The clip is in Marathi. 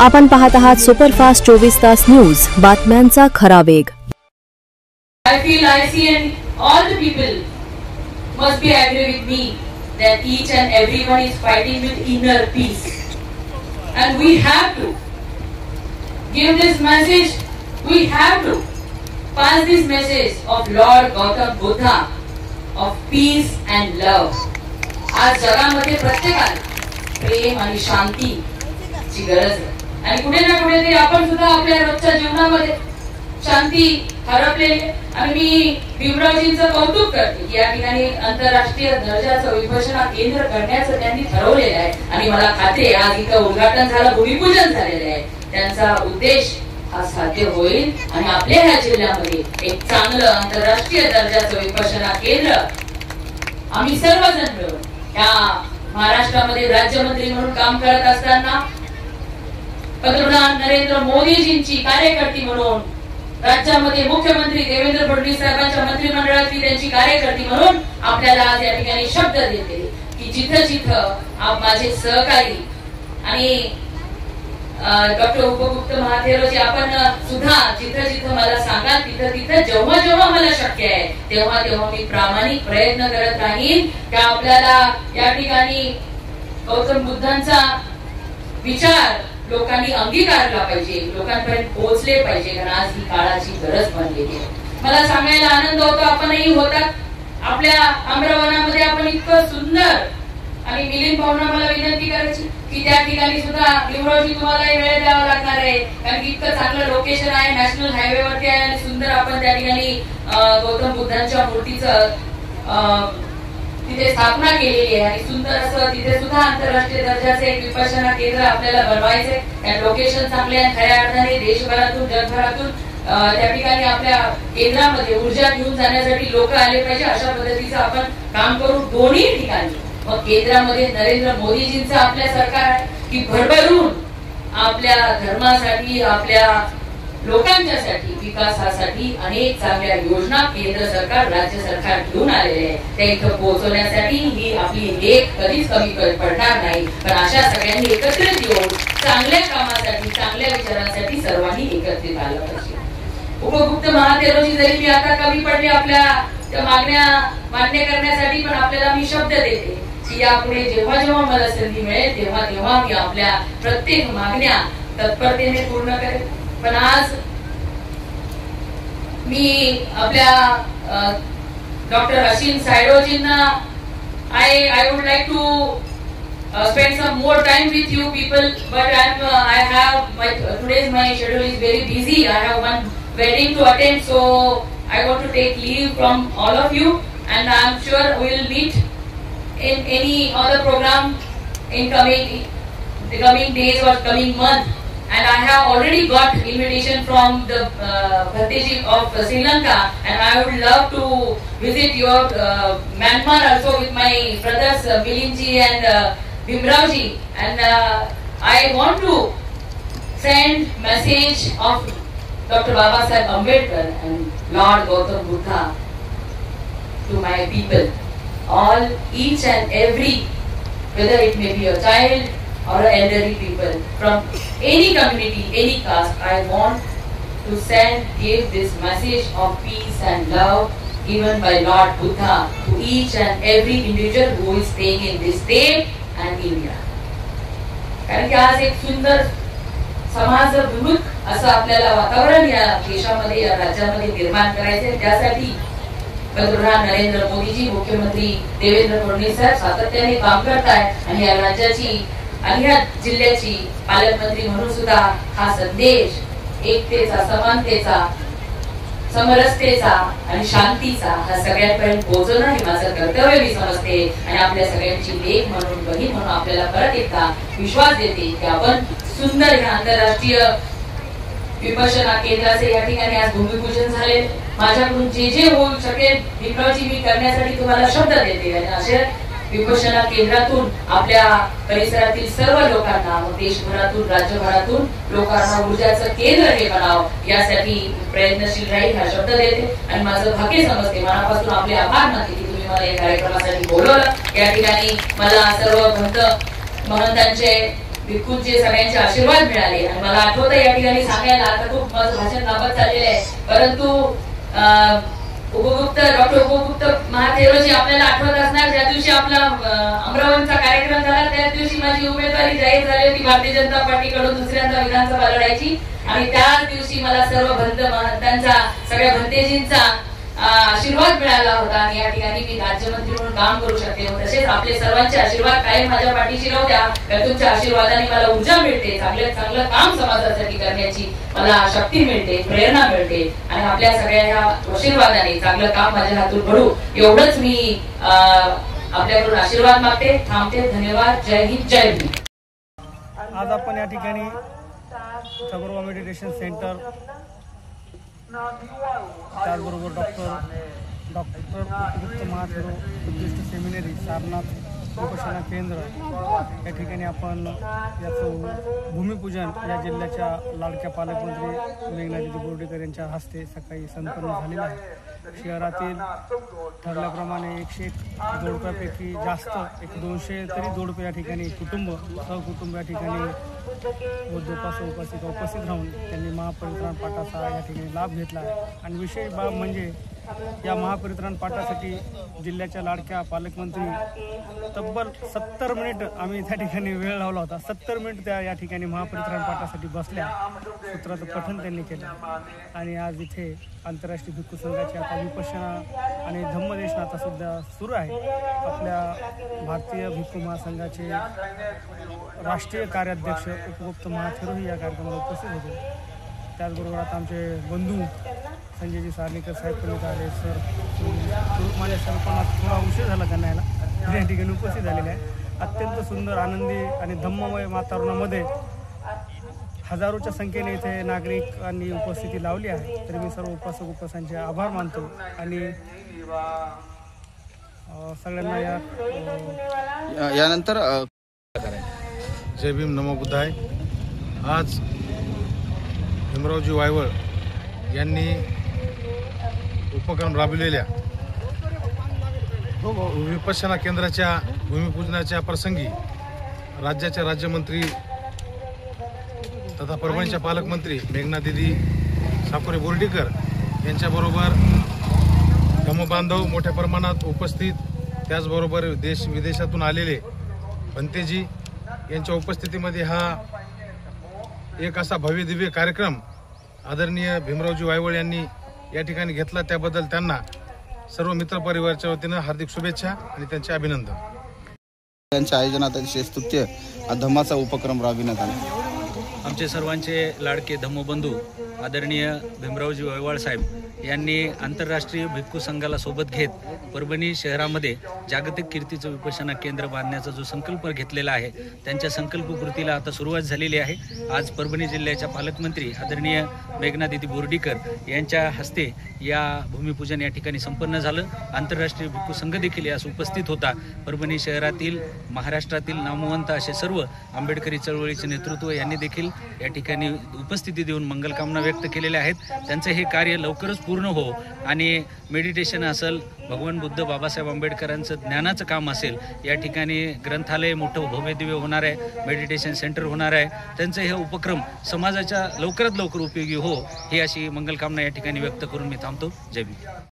आपण पाहत आहात सुपरफास्ट 24 तास न्यूज, बातम्यांचा खरा वेग. I feel I see and all the people must be agree with me that each and everyone is fighting with inner peace, and we have to give this message. We have to pass this message of Lord Gautam Buddha of peace and love. आज जगामध्ये प्रत्येकाला प्रेम आणि शांतीची गरज आहे, आणि कुठे ना कुठेतरी आपण सुद्धा आपल्या रोजच्या जीवनामध्ये शांती हरपलेली. आणि मी भीमरावजींचं कौतुक करते की या ठिकाणी आंतरराष्ट्रीय दर्जाचं विपश्यना केंद्र करण्याचं त्यांनी ठरवलेलं आहे, आणि मला खात्री आहे आज इथं उद्घाटन झालं, भूमिपूजन झालेलं आहे. त्यांचा उद्देश हा साध्य होईल आणि आपल्या ह्या जिल्ह्यामध्ये एक चांगलं आंतरराष्ट्रीय दर्जाचं विपश्यना केंद्र आम्ही सर्वजण मिळून या महाराष्ट्रामध्ये राज्यमंत्री म्हणून काम करत असताना पंतप्रधान नरेंद्र मोदीजींची कार्यकर्ती म्हणून राज्यामध्ये मुख्यमंत्री देवेंद्र फडणवीस साहेबांच्या मंत्रिमंडळातली त्यांची कार्यकर्ती म्हणून आपल्याला आज या ठिकाणी शब्द देते की जिथं जिथं माझे सहकारी आणि डॉक्टर उपगुप्त महाथेरोजी आपण सुद्धा जिथं जिथं मला सांगाल तिथं तिथं जेव्हा जेव्हा मला शक्य आहे तेव्हा तेव्हा मी प्रामाणिक प्रयत्न करत राहीन की आपल्याला या ठिकाणी गौतम बुद्धांचा विचार लोकांनी अंगीकारला पाहिजे, लोकांपर्यंत पोहोचले पाहिजे, कारण आज ही काळाची गरज बनलेली आहे. मला सांगायला आनंद होतो, आपणही होतात. आपल्या आम्रवनामध्ये आपण इतकं सुंदर, आणि मिलिंद भाऊंना मला विनंती करायची की त्या ठिकाणी सुद्धा भीमरावजी तुम्हाला वेळ द्यावा लागणार आहे, कारण की इतकं चांगलं लोकेशन आहे, नॅशनल हायवे वरती आहे, आणि सुंदर आपण त्या ठिकाणी गौतम बुद्धांच्या मूर्तीचं तिथे स्थापना केलेली आहे, आणि सुंदर असं तिथे सुद्धा आंतरराष्ट्रीय दर्जाचे एक विपश्यना केंद्र आपल्याला बनवायचे. त्या लोकेशन चांगले आहे, खऱ्या अर्थाने देशभरातून जगभरातून त्या ठिकाणी आपल्या केंद्रामध्ये ऊर्जा घेऊन जाण्यासाठी लोक आले पाहिजे. अशा पद्धतीचं आपण काम करू दोन्ही ठिकाणी. मग केंद्रामध्ये नरेंद्र मोदीजींचं आपल्या सरकार आहे की भरभरून आपल्या धर्मासाठी, आपल्या लोकांच्यासाठी, विकासासाठी अनेक चांगल्या योजना केंद्र सरकार, राज्य सरकार घेऊन आलेले आहे. त्या इथं पोहोचवण्यासाठी ही आपली लेख कधीच कमी पडणार नाही, पण अशा सगळ्यांनी एकत्रित येऊन चांगल्या कामासाठी, चांगल्या विचारांसाठी सर्वांनी एकत्रित आलं पाहिजे. उपगुप्त महाथेरोजी जरी मी आता कमी पडले आपल्या त्या मागण्या मान्य करण्यासाठी, पण आपल्याला मी शब्द देते की यापुढे जेव्हा जेव्हा मला संधी मिळेल तेव्हा तेव्हा मी आपल्या प्रत्येक मागण्या तत्परतेने पूर्ण करेन. पण आज मी आपल्या डॉक्टर अशीम सायडोजींना I would like to spend some more time with you people, but I have today's my schedule is very busy. I have one wedding to attend, so I want to take leave from all of you, and I am sure we will meet in any other program in the coming days or coming month. And I have already got invitation from the Bhatiji of Sri Lanka, and I would love to visit your Myanmar also with my brothers Milindji and Bhimravji, and I want to send message of Dr. Babasaheb Ambedkar and Lord Gautam Buddha to my people, all, each and every, whether it may be a child or elderly people from any community, any caste. I want to give this message of peace and love given by Lord Buddha to each and every individual who is staying in this state and India. कारण की आज एक सुंदर समाजभिमुख असं आपल्याला वातावरण या देशामध्ये, या राज्यामध्ये निर्माण करायचे. त्यासाठी पंतप्रधान नरेंद्र मोदीजी, मुख्यमंत्री देवेंद्र फडणवीस साहेब सातत्याने काम करतायत, आणि या राज्याची आणि या जिल्ह्याची पालकमंत्री म्हणून सुद्धा हा संदेश एकतेचा, समानतेचा, समरसतेचा आणि शांतीचा हा सगळ्यांपर्यंत पोहोचवणं हे माझं कर्तव्य मी समजते. आणि आपल्या सगळ्यांची लेख म्हणून, बहीण म्हणून आपल्याला परत एकदा विश्वास देते की आपण सुंदर ह्या आंतरराष्ट्रीय विपश्यना केंद्राचे या ठिकाणी आज भूमिपूजन झाले. माझ्याकडून जे जे होऊ शकेल भीमरावजी मी करण्यासाठी तुम्हाला शब्द देते, आणि अशा विपश्यना केंद्रातून आपल्या परिसरातील सर्व लोकांना, देशभरातून, राज्यभरातून लोकांना ऊर्जाचं केंद्र हे बनावं यासाठी प्रयत्नशील राहील हा शब्द देते. आणि माझं भाग्य समजते, मनापासून आपले आभार मानते की तुम्ही मला या कार्यक्रमासाठी बोलवलं. या ठिकाणी मला सर्व महंतांचे भिक्खूंचे सगळ्यांचे आशीर्वाद मिळाले. आणि मला आठवतं या ठिकाणी सांगायला, आता खूप माझं भाषण लांबत चाललेलं आहे, परंतु डॉक्टर उपगुप्त महाथेरोजी आपल्याला आठवत असणार, ज्या दिवशी आपला अमरावतीचा कार्यक्रम झाला त्या दिवशी माझी उमेदवारी जाहीर झाली होती भारतीय जनता पार्टीकडून दुसऱ्यांदा विधानसभा लढायची. आणि त्याच दिवशी मला सर्व भंतांचा, सगळ्या भंतेजींचा आशीर्वाद मिळाला होता. आणि या ठिकाणी मी राज्यमंत्री म्हणून काम करू शकते. तसेच आपले सर्वांचे आशीर्वाद कायम माझ्या पाठीशी राहू द्या. तुमच्या आशीर्वादाने मला ऊर्जा मिळते, चांगलं काम समाजासाठी करण्याची मला शक्ती मिळते, प्रेरणा मिळते. आणि आपल्या सगळ्या आशीर्वादाने चांगलं काम माझ्या हातून घडू, एवढंच मी आपल्याकडून आशीर्वाद मागते. थांबते. धन्यवाद. जय हिंद, जय भीम. आज आपण या ठिकाणी सगुरबा मेडिटेशन सेंटर, त्याचबरोबर डॉक्टर उपगुप्त महाथेरो बुद्धिस्ट सेमिनरी, सारनाथ विपश्यना केंद्र या ठिकाणी आपण याचं भूमिपूजन या जिल्ह्याच्या लाडक्या पालकमंत्री मेघनादिदी बोर्डीकर यांच्या हस्ते सकाळी संपन्न झालेलं आहे. शहरातील ठरल्याप्रमाणे 101 जोडप्यापैकी जास्त 200 तरी जोडपे या ठिकाणी सहकुटुंब या ठिकाणी उपासिका उपस्थित राहून त्यांनी महापरित्राण पाठाचा या ठिकाणी लाभ घेतला आहे. आणि विशेष बाब म्हणजे या महापरित्राण पाठासाठी जिल्ह्याच्या लाडक्या पालकमंत्री तब्बल 70 मिनिट आम्ही त्या ठिकाणी वेळ लावला होता. 70 मिनिट त्या या ठिकाणी महापरित्राण पाठासाठी बसल्या, सूत्राचं पठण त्यांनी केलं. आणि आज इथे आंतरराष्ट्रीय भिक्खू संघाची आता विपश्यना आणि धम्मदेशनाचा सुद्धा सुरू आहे. आपल्या भारतीय भिक्खू महासंघाचे राष्ट्रीय कार्याध्यक्ष उपगुप्त महाथेरोही या कार्यक्रमाला उपस्थित होते. त्याचबरोबर आता आमचे बंधू संजयजी सार्णेकर साहेब पण आले. सर माझ्या सर पण थोडा उशीर झाला त्यांना यायला, या ठिकाणी उपस्थित झालेले आहे. अत्यंत सुंदर, आनंदी आणि धम्ममय वातावरणामध्ये हजारोच्या संख्येने इथे नागरिकांनी उपस्थिती लावली आहे. तर मी सर्व उपासकांचे आभार मानतो. आणि सगळ्यांना यानंतर जय भीम, नमो बुद्धाय. आज भीमरावजी वायवळ यांनी उपक्रम राबविलेल्या विपश्यना केंद्राच्या भूमिपूजनाच्या प्रसंगी राज्याच्या राज्यमंत्री तथा परभणीच्या पालकमंत्री मेघनादिदी साकोरे बोर्डीकर यांच्याबरोबर धम्मबांधव मोठ्या प्रमाणात उपस्थित, त्याचबरोबर देश विदेशातून आलेले भंतेजी यांच्या उपस्थितीमध्ये हा एक असा भव्य दिव्य कार्यक्रम आदरणीय भीमरावजी वायवळ यांनी या ठिकाणी घेतला. त्याबद्दल त्यांना सर्व मित्रपरिवाराच्या वतीनं हार्दिक शुभेच्छा आणि त्यांचे अभिनंदन. त्यांच्या आयोजनात स्तुत्य धम्माचा उपक्रम राबविण्यात आला. आमचे सर्वांचे लाडके धम्मबंधू आदरणीय भीमरावजी वायवळ साहेब यांनी आंतरराष्ट्रीय भिक्खू संघाला सोबत घेत परभणी शहरामध्ये जागतिक कीर्तीचं विपश्यना केंद्र बांधण्याचा जो संकल्प घेतलेला आहे, त्यांच्या संकल्पपूर्तीला आता सुरुवात झालेली आहे. आज परभणी जिल्ह्याच्या पालकमंत्री आदरणीय मेघनादिदी बोर्डीकर यांच्या हस्ते या भूमिपूजन या ठिकाणी संपन्न झालं. आंतरराष्ट्रीय भिक्खू संघ देखील यास उपस्थित होता. परभणी शहरातील, महाराष्ट्रातील नामवंत असे सर्व आंबेडकरी चळवळीचे नेतृत्व यांनी देखील या ठिकाणी उपस्थिती देऊन मंगलकामना व्यक्त केलेल्या आहेत. त्यांचं हे कार्य लवकरच पूर्ण हो आणि मेडिटेशन असेल, भगवान बुद्ध बाबासाहेब आंबेडकरांचं ज्ञानाचं काम असेल, या ठिकाणी ग्रंथालय मोठं भव्यदिव्य होणार आहे, मेडिटेशन सेंटर होणार आहे. त्यांचं हे उपक्रम समाजाच्या लवकरात लवकर उपयोगी हो, ही अशी मंगलकामना या ठिकाणी व्यक्त करून मी थांबतो. जय भीम.